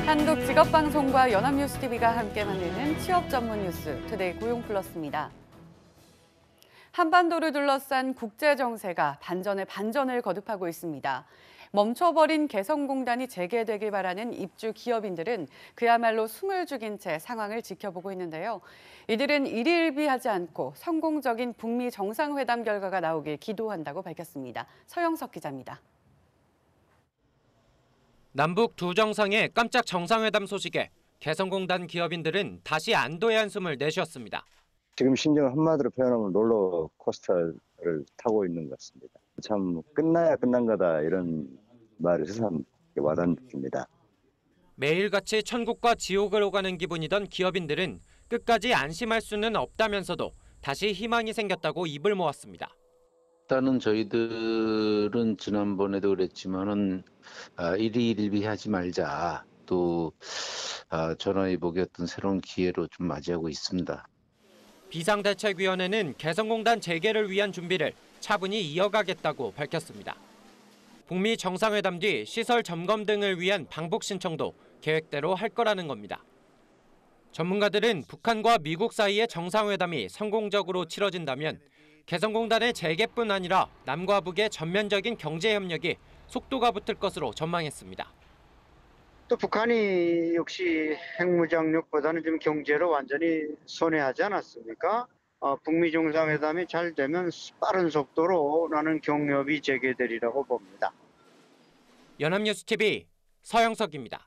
한국직업방송과 연합뉴스TV가 함께 만드는 취업 전문 뉴스 투데이 고용플러스입니다. 한반도를 둘러싼 국제 정세가 반전에 반전을 거듭하고 있습니다. 멈춰버린 개성공단이 재개되길 바라는 입주 기업인들은 그야말로 숨을 죽인 채 상황을 지켜보고 있는데요. 이들은 일희일비하지 않고 성공적인 북미 정상회담 결과가 나오길 기도한다고 밝혔습니다. 서영석 기자입니다. 남북 두 정상의 깜짝 정상회담 소식에 개성공단 기업인들은 다시 안도의 한숨을 내쉬었습니다. 지금 심정을 한마디로 표현하면 롤러코스터를 타고 있는 것 같습니다. 참 끝나야 끝난 거다 이런 말이 새삼 와닿습니다. 매일같이 천국과 지옥을 오가는 기분이던 기업인들은 끝까지 안심할 수는 없다면서도 다시 희망이 생겼다고 입을 모았습니다. 일단은 저희들은 지난번에도 그랬지만은 일희일비하지 말자. 또 전화위복의 어떤 새로운 기회로 좀 맞이하고 있습니다. 비상대책위원회는 개성공단 재개를 위한 준비를 차분히 이어가겠다고 밝혔습니다. 북미 정상회담 뒤 시설 점검 등을 위한 방북 신청도 계획대로 할 거라는 겁니다. 전문가들은 북한과 미국 사이의 정상회담이 성공적으로 치러진다면 개성공단의 재개뿐 아니라 남과 북의 전면적인 경제협력이 속도가 붙을 것으로 전망했습니다. 또 북한이 역시 핵무장력보다는 좀 경제로 완전히 손해하지 않았습니까? 북미 정상회담이 잘 되면 빠른 속도로 나는 경협이 재개되리라고 봅니다. 연합뉴스TV 서영석입니다.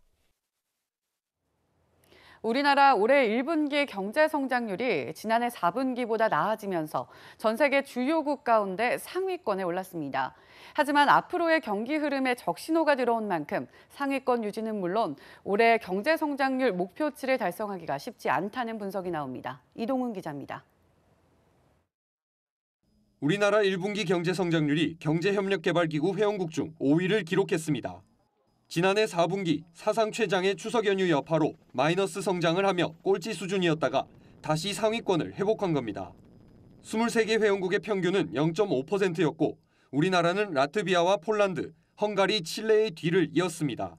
우리나라 올해 1분기 경제 성장률이 지난해 4분기보다 나아지면서 전 세계 주요국 가운데 상위권에 올랐습니다. 하지만 앞으로의 경기 흐름에 적신호가 들어온 만큼 상위권 유지는 물론 올해 경제 성장률 목표치를 달성하기가 쉽지 않다는 분석이 나옵니다. 이동훈 기자입니다. 우리나라 1분기 경제 성장률이 경제협력개발기구 회원국 중 5위를 기록했습니다. 지난해 4분기 사상 최장의 추석 연휴 여파로 마이너스 성장을 하며 꼴찌 수준이었다가 다시 상위권을 회복한 겁니다. 23개 회원국의 평균은 0.5%였고 우리나라는 라트비아와 폴란드, 헝가리, 칠레의 뒤를 이었습니다.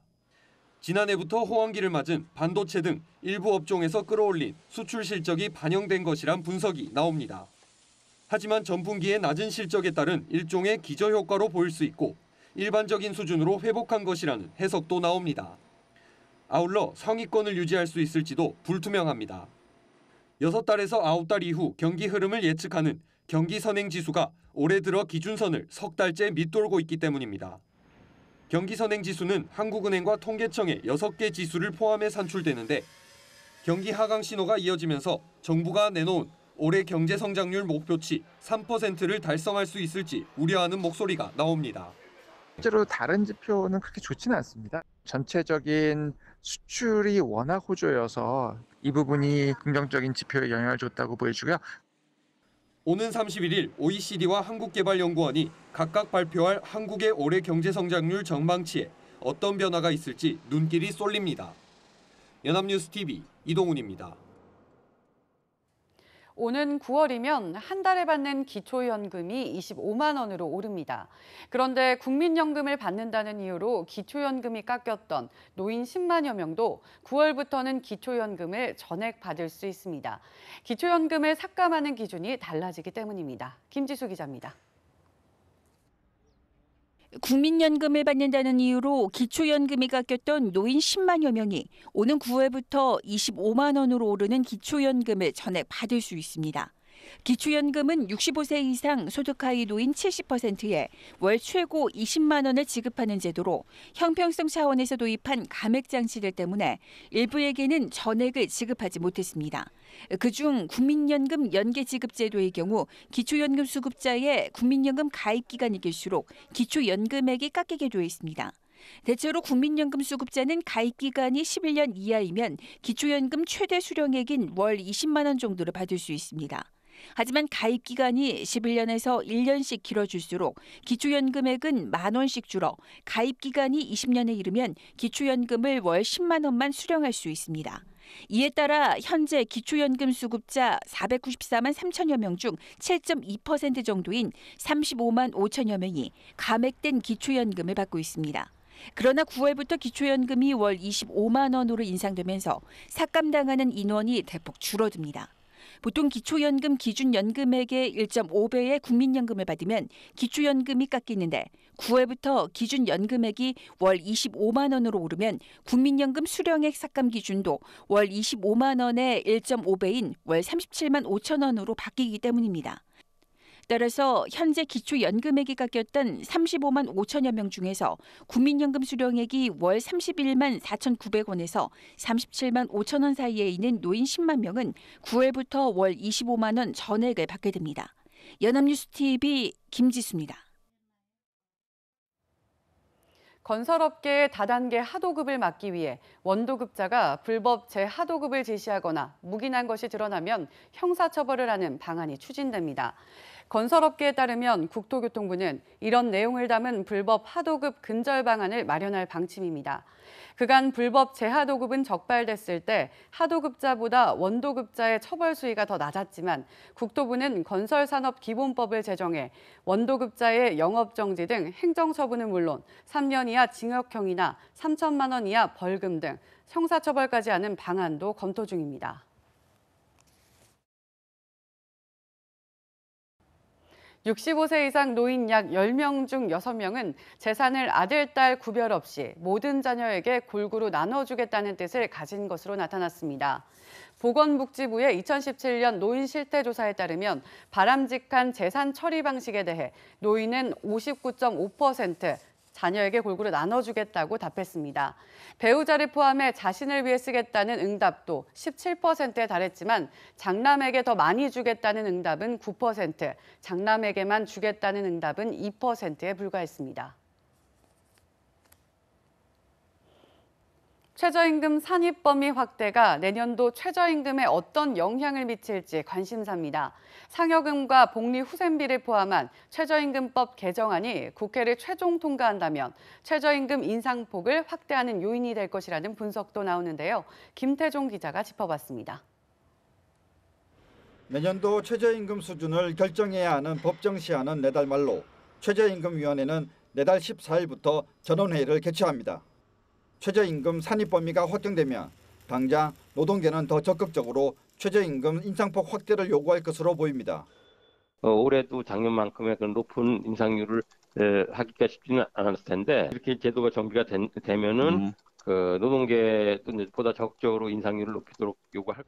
지난해부터 호황기를 맞은 반도체 등 일부 업종에서 끌어올린 수출 실적이 반영된 것이란 분석이 나옵니다. 하지만 전분기의 낮은 실적에 따른 일종의 기저효과로 보일 수 있고 일반적인 수준으로 회복한 것이라는 해석도 나옵니다. 아울러 상위권을 유지할 수 있을지도 불투명합니다. 6달에서 9달 이후 경기 흐름을 예측하는 경기선행지수가 올해 들어 기준선을 석 달째 밑돌고 있기 때문입니다. 경기선행지수는 한국은행과 통계청의 6개 지수를 포함해 산출되는데 경기 하강 신호가 이어지면서 정부가 내놓은 올해 경제 성장률 목표치 3%를 달성할 수 있을지 우려하는 목소리가 나옵니다. 실제로 다른 지표는 그렇게 좋지는 않습니다. 전체적인 수출이 워낙 호조여서 이 부분이 긍정적인 지표에 영향을 줬다고 보여지고요. 오는 31일 OECD와 한국개발연구원이 각각 발표할 한국의 올해 경제 성장률 전망치에 어떤 변화가 있을지 눈길이 쏠립니다. 연합뉴스TV 이동훈입니다. 오는 9월이면 한 달에 받는 기초연금이 25만 원으로 오릅니다. 그런데 국민연금을 받는다는 이유로 기초연금이 깎였던 노인 10만여 명도 9월부터는 기초연금을 전액 받을 수 있습니다. 기초연금을 삭감하는 기준이 달라지기 때문입니다. 김지수 기자입니다. 국민연금을 받는다는 이유로 기초연금이 깎였던 노인 10만여 명이 오는 9월부터 25만 원으로 오르는 기초연금을 전액 받을 수 있습니다. 기초연금은 65세 이상 소득 하위 노인 70%에 월 최고 20만 원을 지급하는 제도로 형평성 차원에서 도입한 감액 장치들 때문에 일부에게는 전액을 지급하지 못했습니다. 그중 국민연금 연계지급제도의 경우 기초연금 수급자의 국민연금 가입 기간이 길수록 기초연금액이 깎이게 되어 있습니다. 대체로 국민연금 수급자는 가입 기간이 11년 이하이면 기초연금 최대 수령액인 월 20만 원 정도를 받을 수 있습니다. 하지만 가입 기간이 11년에서 1년씩 길어질수록 기초연금액은 1만 원씩 줄어 가입 기간이 20년에 이르면 기초연금을 월 10만 원만 수령할 수 있습니다. 이에 따라 현재 기초연금 수급자 494만 3천여 명 중 7.2% 정도인 35만 5천여 명이 감액된 기초연금을 받고 있습니다. 그러나 9월부터 기초연금이 월 25만 원으로 인상되면서 삭감당하는 인원이 대폭 줄어듭니다. 보통 기초연금 기준연금액의 1.5배의 국민연금을 받으면 기초연금이 깎이는데 9월부터 기준연금액이 월 25만 원으로 오르면 국민연금 수령액 삭감 기준도 월 25만 원의 1.5배인 월 37만 5천 원으로 바뀌기 때문입니다. 따라서 현재 기초연금액이 깎였던 35만 5천여 명 중에서 국민연금 수령액이 월 31만 4,900원에서 37만 5천 원 사이에 있는 노인 10만 명은 9월부터 월 25만 원 전액을 받게 됩니다. 연합뉴스TV 김지수입니다. 건설업계의 다단계 하도급을 막기 위해 원도급자가 불법 재하도급을 지시하거나 묵인한 것이 드러나면 형사처벌을 하는 방안이 추진됩니다. 건설업계에 따르면 국토교통부는 이런 내용을 담은 불법 하도급 근절 방안을 마련할 방침입니다. 그간 불법 재하도급은 적발됐을 때 하도급자보다 원도급자의 처벌 수위가 더 낮았지만 국토부는 건설산업기본법을 제정해 원도급자의 영업정지 등 행정처분은 물론 3년 이하 징역형이나 3천만 원 이하 벌금 등 형사처벌까지 하는 방안도 검토 중입니다. 65세 이상 노인 약 10명 중 6명은 재산을 아들, 딸 구별 없이 모든 자녀에게 골고루 나눠주겠다는 뜻을 가진 것으로 나타났습니다. 보건복지부의 2017년 노인 실태조사에 따르면 바람직한 재산 처리 방식에 대해 노인은 59.5%, 자녀에게 골고루 나눠주겠다고 답했습니다. 배우자를 포함해 자신을 위해 쓰겠다는 응답도 17%에 달했지만 장남에게 더 많이 주겠다는 응답은 9%, 장남에게만 주겠다는 응답은 2%에 불과했습니다. 최저임금 산입 범위 확대가 내년도 최저임금에 어떤 영향을 미칠지 관심사입니다. 상여금과 복리후생비를 포함한 최저임금법 개정안이 국회를 최종 통과한다면 최저임금 인상폭을 확대하는 요인이 될 것이라는 분석도 나오는데요. 김태종 기자가 짚어봤습니다. 내년도 최저임금 수준을 결정해야 하는 법정 시한은 내달 말로 최저임금위원회는 내달 14일부터 전원회의를 개최합니다. 최저임금 산입 범위가 확정되면 당장 노동계는 더 적극적으로 최저임금 인상폭 확대를 요구할 것으로 보입니다. 올해도 작년만큼의 그런 높은 인상률을 하기가 쉽지는 않았을 텐데 이렇게 제도가 정비가 되면은 그 노동계보다 적극적으로 인상률을 높이도록 요구할.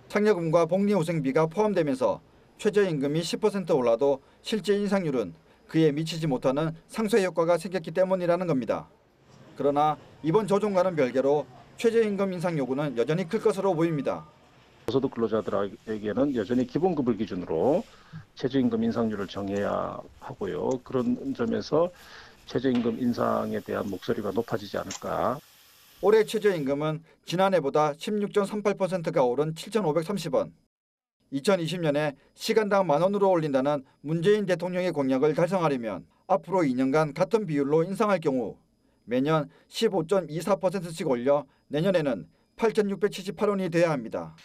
상여금과 복리후생비가 포함되면서 최저임금이 10% 올라도 실제 인상률은 그에 미치지 못하는 상쇄 효과가 생겼기 때문이라는 겁니다. 그러나 이번 조정과는 별개로 최저임금 인상 요구는 여전히 클 것으로 보입니다. 저소득 근로자들에게는 여전히 기본급을 기준으로 최저임금 인상률을 정해야 하고요. 그런 점에서 최저임금 인상에 대한 목소리가 높아지지 않을까. 올해 최저임금은 지난해보다 16.38%가 오른 7,530원. 2020년에 시간당 10,000원으로 올린다는 문재인 대통령의 공약을 달성하려면 앞으로 2년간 같은 비율로 인상할 경우 매년 15.24%씩 올려 내년에는 8,678원이 돼야 합니다.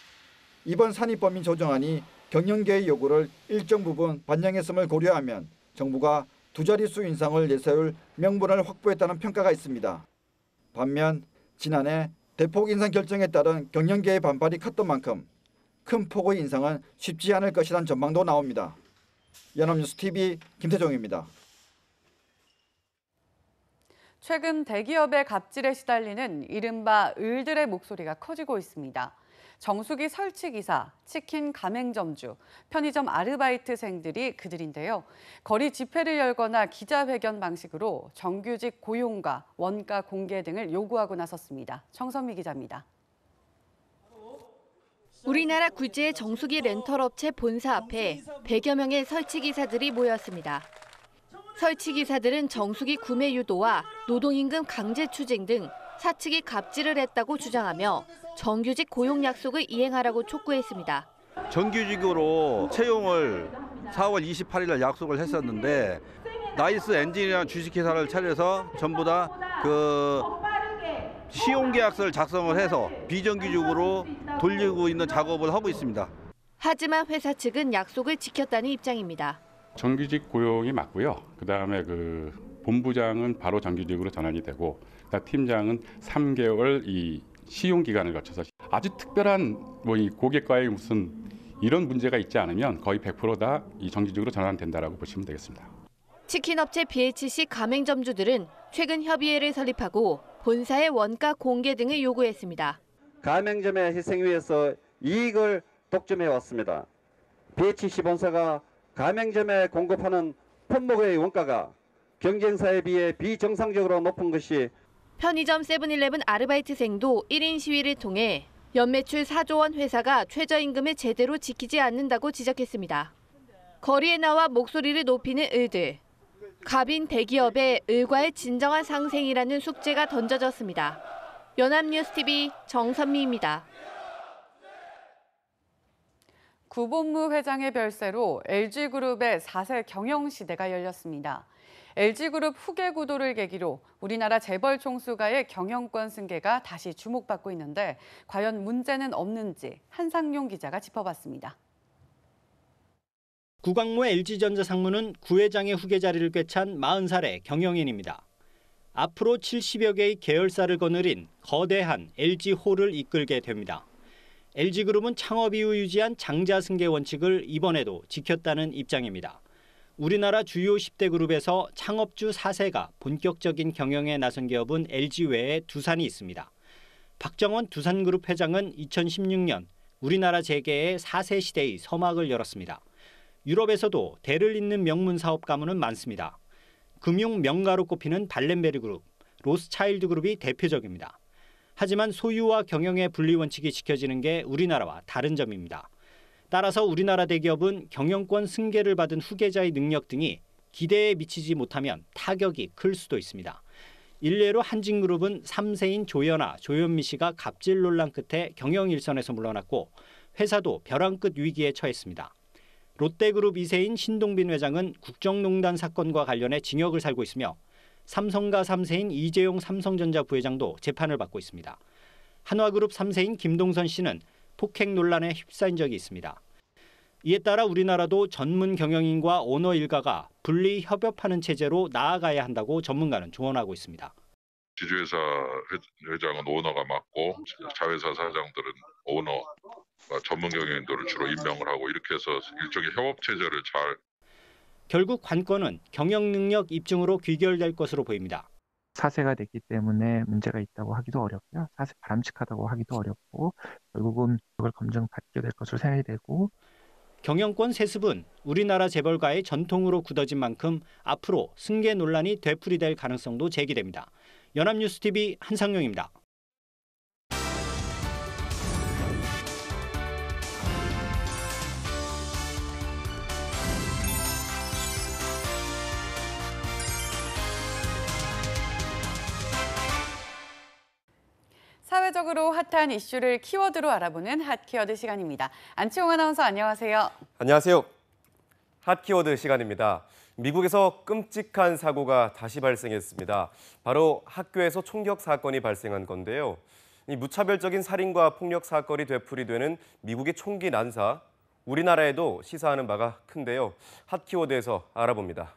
이번 산입범위 조정안이 경영계의 요구를 일정 부분 반영했음을 고려하면 정부가 두 자릿수 인상을 내세울 명분을 확보했다는 평가가 있습니다. 반면 지난해 대폭 인상 결정에 따른 경영계의 반발이 컸던 만큼 큰 폭의 인상은 쉽지 않을 것이라는 전망도 나옵니다. 연합뉴스TV 김태종입니다. 최근 대기업의 갑질에 시달리는 이른바 을들의 목소리가 커지고 있습니다. 정수기 설치기사, 치킨 가맹점주, 편의점 아르바이트생들이 그들인데요. 거리 집회를 열거나 기자회견 방식으로 정규직 고용과 원가 공개 등을 요구하고 나섰습니다. 정선미 기자입니다. 우리나라 굴지의 정수기 렌털업체 본사 앞에 100여 명의 설치기사들이 모였습니다. 설치기사들은 정수기 구매 유도와 노동임금 강제 추징 등 사측이 갑질을 했다고 주장하며 정규직 고용 약속을 이행하라고 촉구했습니다. 정규직으로 채용을 4월 28일 날 약속을 했었는데 나이스 엔진이라는 주식회사를 차려서 전부 다 그 시용계약서를 작성을 해서 비정규직으로 돌리고 있는 작업을 하고 있습니다. 하지만 회사 측은 약속을 지켰다는 입장입니다. 정규직 고용이 맞고요. 그다음에 본부장은 바로 정규직으로 전환이 되고 팀장은 3개월 이 시용 기간을 거쳐서 아주 특별한 이 고객과의 무슨 이런 문제가 있지 않으면 거의 100% 다 이 정규직으으로 전환된다라고 보시면 되겠습니다. 치킨업체 BHC 가맹점주들은 최근 협의회를 설립하고 본사의 원가 공개 등을 요구했습니다. 가맹점의 희생 위에서 이익을 독점해왔습니다. BHC 본사가 가맹점에 공급하는 품목의 원가가 경쟁사에 비해 비정상적으로 높은 것이 편의점 세븐일레븐 아르바이트생도 1인 시위를 통해 연매출 4조 원 회사가 최저임금을 제대로 지키지 않는다고 지적했습니다. 거리에 나와 목소리를 높이는 을들. 갑인 대기업의 을과의 진정한 상생이라는 숙제가 던져졌습니다. 연합뉴스TV 정선미입니다. 구본무 회장의 별세로 LG그룹의 4세 경영시대가 열렸습니다. LG그룹 후계 구도를 계기로 우리나라 재벌 총수가의 경영권 승계가 다시 주목받고 있는데 과연 문제는 없는지 한상용 기자가 짚어봤습니다. 구광모 LG전자 상무는 구회장의 후계 자리를 꿰찬 40살의 경영인입니다. 앞으로 70여 개의 계열사를 거느린 거대한 LG홀을 이끌게 됩니다. LG그룹은 창업 이후 유지한 장자 승계 원칙을 이번에도 지켰다는 입장입니다. 우리나라 주요 10대 그룹에서 창업주 4세가 본격적인 경영에 나선 기업은 LG 외에 두산이 있습니다. 박정원 두산그룹 회장은 2016년 우리나라 재계의 4세 시대의 서막을 열었습니다. 유럽에서도 대를 잇는 명문 사업 가문은 많습니다. 금융 명가로 꼽히는 발렌베르 그룹, 로스차일드 그룹이 대표적입니다. 하지만 소유와 경영의 분리 원칙이 지켜지는 게 우리나라와 다른 점입니다. 따라서 우리나라 대기업은 경영권 승계를 받은 후계자의 능력 등이 기대에 미치지 못하면 타격이 클 수도 있습니다. 일례로 한진그룹은 3세인 조연아, 조현미 씨가 갑질 논란 끝에 경영 일선에서 물러났고 회사도 벼랑 끝 위기에 처했습니다. 롯데그룹 2세인 신동빈 회장은 국정농단 사건과 관련해 징역을 살고 있으며 삼성가 3세인 이재용 삼성전자 부회장도 재판을 받고 있습니다. 한화그룹 3세인 김동선 씨는 폭행 논란에 휩싸인 적이 있습니다. 이에 따라 우리나라도 전문 경영인과 오너 일가가 분리 협업하는 체제로 나아가야 한다고 전문가는 조언하고 있습니다. 지주회사 회장은 오너가 맡고 자회사 사장들은 오너, 전문 경영인들을 주로 임명을 하고 이렇게 해서 일종의 협업 체제를 잘. 결국 관건은 경영 능력 입증으로 귀결될 것으로 보입니다. 4세가 됐기 때문에 문제가 있다고 하기도 어렵고요. 4세 바람직하다고 하기도 어렵고 결국은 그걸 검증받게 될 것으로 생각이 되고 경영권 세습은 우리나라 재벌가의 전통으로 굳어진 만큼 앞으로 승계 논란이 되풀이될 가능성도 제기됩니다. 연합뉴스TV 한상용입니다. 사회적으로 핫한 이슈를 키워드로 알아보는 핫키워드 시간입니다. 안치홍 아나운서 안녕하세요. 안녕하세요. 핫키워드 시간입니다. 미국에서 끔찍한 사고가 다시 발생했습니다. 바로 학교에서 총격 사건이 발생한 건데요. 이 무차별적인 살인과 폭력 사건이 되풀이되는 미국의 총기 난사, 우리나라에도 시사하는 바가 큰데요. 핫키워드에서 알아봅니다.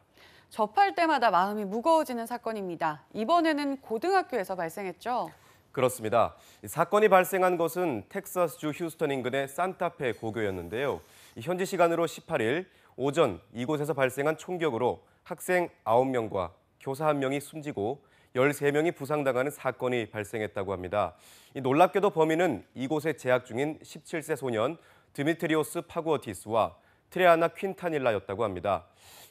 접할 때마다 마음이 무거워지는 사건입니다. 이번에는 고등학교에서 발생했죠. 그렇습니다. 사건이 발생한 것은 텍사스주 휴스턴 인근의 산타페 고교였는데요. 현지 시간으로 18일 오전 이곳에서 발생한 총격으로 학생 9명과 교사 1명이 숨지고 13명이 부상당하는 사건이 발생했다고 합니다. 놀랍게도 범인은 이곳에 재학 중인 17세 소년 드미트리오스 파구어티스와 트레아나 퀸타닐라였다고 합니다.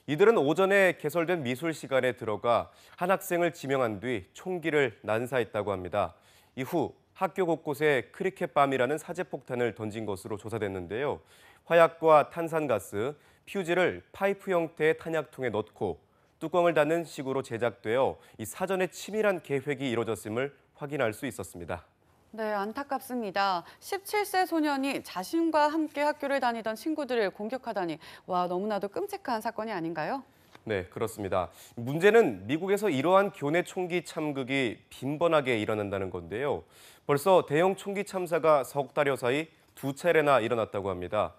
이들은 오전에 개설된 미술 시간에 들어가 한 학생을 지명한 뒤 총기를 난사했다고 합니다. 이후 학교 곳곳에 크리켓밤이라는 사제폭탄을 던진 것으로 조사됐는데요. 화약과 탄산가스, 퓨즈를 파이프 형태의 탄약통에 넣고 뚜껑을 닫는 식으로 제작되어 이 사전에 치밀한 계획이 이루어졌음을 확인할 수 있었습니다. 네, 안타깝습니다. 17세 소년이 자신과 함께 학교를 다니던 친구들을 공격하다니 와 너무나도 끔찍한 사건이 아닌가요? 네, 그렇습니다. 문제는 미국에서 이러한 교내 총기 참극이 빈번하게 일어난다는 건데요. 벌써 대형 총기 참사가 석 달여 사이 2차례나 일어났다고 합니다.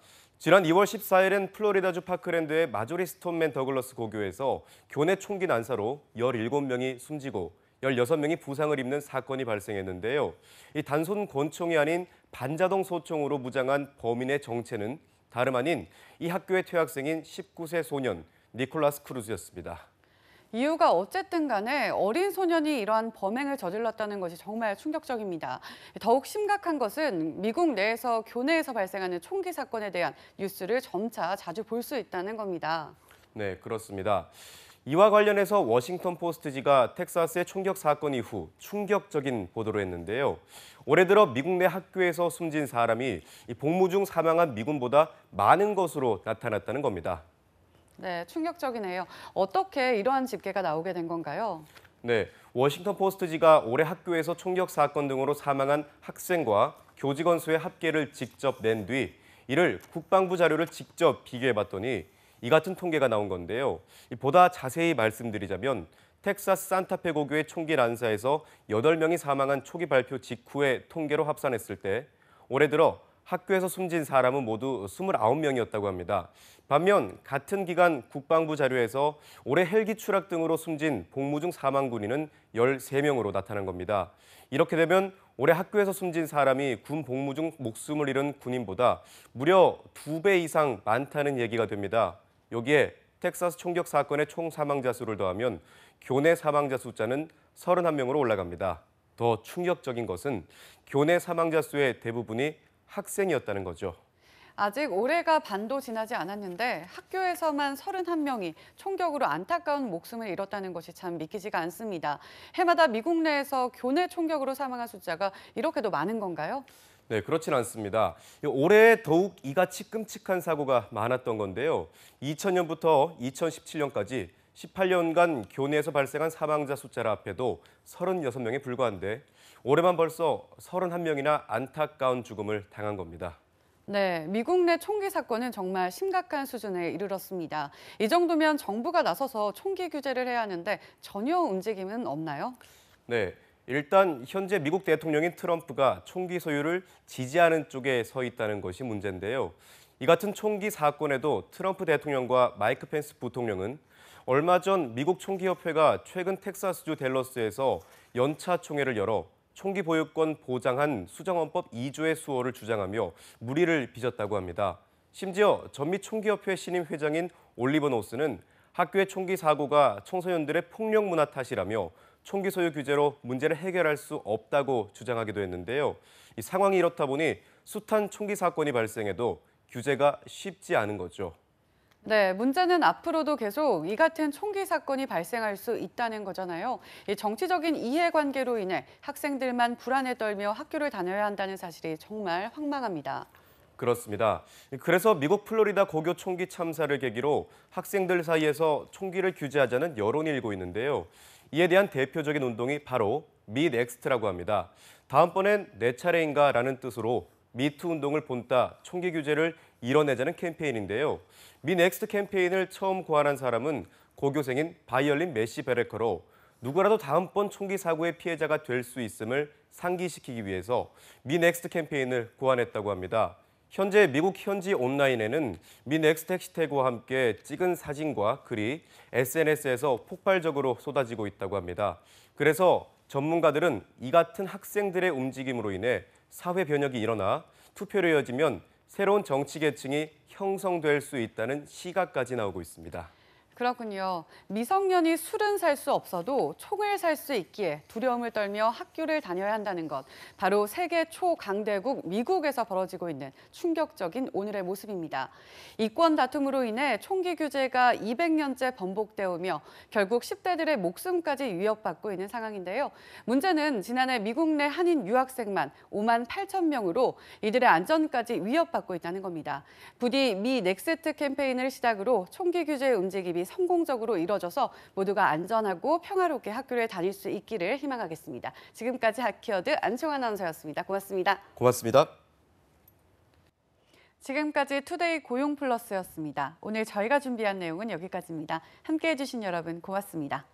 지난 2월 14일엔 플로리다주 파크랜드의 마조리 스톤맨 더글러스 고교에서 교내 총기 난사로 17명이 숨지고 16명이 부상을 입는 사건이 발생했는데요. 이 단손 권총이 아닌 반자동 소총으로 무장한 범인의 정체는 다름 아닌 이 학교의 퇴학생인 19세 소년 니콜라스 크루즈였습니다. 이유가 어쨌든 간에 어린 소년이 이러한 범행을 저질렀다는 것이 정말 충격적입니다. 더욱 심각한 것은 미국 내에서 교내에서 발생하는 총기 사건에 대한 뉴스를 점차 자주 볼 수 있다는 겁니다. 네, 그렇습니다. 이와 관련해서 워싱턴 포스트지가 텍사스의 총격 사건 이후 충격적인 보도를 했는데요. 올해 들어 미국 내 학교에서 숨진 사람이 복무 중 사망한 미군보다 많은 것으로 나타났다는 겁니다. 네, 충격적이네요. 어떻게 이러한 집계가 나오게 된 건가요? 네, 워싱턴 포스트지가 올해 학교에서 총격 사건 등으로 사망한 학생과 교직원 수의 합계를 직접 낸 뒤 이를 국방부 자료를 직접 비교해봤더니 이 같은 통계가 나온 건데요. 보다 자세히 말씀드리자면 텍사스 산타페 고교의 총기 난사에서 8명이 사망한 초기 발표 직후의 통계로 합산했을 때 올해 들어 학교에서 숨진 사람은 모두 29명이었다고 합니다. 반면 같은 기간 국방부 자료에서 올해 헬기 추락 등으로 숨진 복무 중 사망 군인은 13명으로 나타난 겁니다. 이렇게 되면 올해 학교에서 숨진 사람이 군 복무 중 목숨을 잃은 군인보다 무려 2배 이상 많다는 얘기가 됩니다. 여기에 텍사스 총격 사건의 총 사망자 수를 더하면 교내 사망자 숫자는 31명으로 올라갑니다. 더 충격적인 것은 교내 사망자 수의 대부분이 학생이었다는 거죠. 아직 올해가 반도 지나지 않았는데 학교에서만 31명이 총격으로 안타까운 목숨을 잃었다는 것이 참 믿기지가 않습니다. 해마다 미국 내에서 교내 총격으로 사망한 숫자가 이렇게도 많은 건가요? 네, 그렇진 않습니다. 올해 더욱 이같이 끔찍한 사고가 많았던 건데요. 2000년부터 2017년까지 18년간 교내에서 발생한 사망자 숫자를 합해도 36명에 불과한데 올해만 벌써 31명이나 안타까운 죽음을 당한 겁니다. 네, 미국 내 총기 사건은 정말 심각한 수준에 이르렀습니다. 이 정도면 정부가 나서서 총기 규제를 해야 하는데 전혀 움직임은 없나요? 네, 일단 현재 미국 대통령인 트럼프가 총기 소유를 지지하는 쪽에 서 있다는 것이 문제인데요. 이 같은 총기 사건에도 트럼프 대통령과 마이크 펜스 부통령은 얼마 전 미국 총기협회가 최근 텍사스주 댈러스에서 연차 총회를 열어 총기 보유권 보장한 수정헌법 2조의 수호를 주장하며 물의를 빚었다고 합니다. 심지어 전미 총기협회 신임 회장인 올리버 노스는 학교의 총기 사고가 청소년들의 폭력 문화 탓이라며 총기 소유 규제로 문제를 해결할 수 없다고 주장하기도 했는데요. 이 상황이 이렇다 보니 숱한 총기 사건이 발생해도 규제가 쉽지 않은 거죠. 네, 문제는 앞으로도 계속 이 같은 총기 사건이 발생할 수 있다는 거잖아요. 이 정치적인 이해관계로 인해 학생들만 불안에 떨며 학교를 다녀야 한다는 사실이 정말 황망합니다. 그렇습니다. 그래서 미국 플로리다 고교 총기 참사를 계기로 학생들 사이에서 총기를 규제하자는 여론이 일고 있는데요. 이에 대한 대표적인 운동이 바로 미 넥스트라고 합니다. 다음번엔 내 차례인가라는 뜻으로 미투 운동을 본따 총기 규제를 이뤄내자는 캠페인인데요. 미 넥스트 캠페인을 처음 고안한 사람은 고교생인 바이올린 메시 베레커로 누구라도 다음번 총기 사고의 피해자가 될 수 있음을 상기시키기 위해서 미 넥스트 캠페인을 고안했다고 합니다. 현재 미국 현지 온라인에는 미 넥스트 해시태그와 함께 찍은 사진과 글이 SNS에서 폭발적으로 쏟아지고 있다고 합니다. 그래서 전문가들은 이 같은 학생들의 움직임으로 인해 사회 변혁이 일어나 투표로 이어지면 새로운 정치 계층이 형성될 수 있다는 시각까지 나오고 있습니다. 그렇군요. 미성년이 술은 살 수 없어도 총을 살 수 있기에 두려움을 떨며 학교를 다녀야 한다는 것. 바로 세계 초강대국 미국에서 벌어지고 있는 충격적인 오늘의 모습입니다. 이권 다툼으로 인해 총기 규제가 200년째 번복되어 오며 결국 10대들의 목숨까지 위협받고 있는 상황인데요. 문제는 지난해 미국 내 한인 유학생만 5만 8천 명으로 이들의 안전까지 위협받고 있다는 겁니다. 부디 미 넥스트 캠페인을 시작으로 총기 규제의 움직임이 성공적으로 이뤄져서 모두가 안전하고 평화롭게 학교를 다닐 수 있기를 희망하겠습니다. 지금까지 핫키워드 안충환 아나운서였습니다. 고맙습니다. 고맙습니다. 지금까지 투데이 고용 플러스였습니다. 오늘 저희가 준비한 내용은 여기까지입니다. 함께해 주신 여러분 고맙습니다.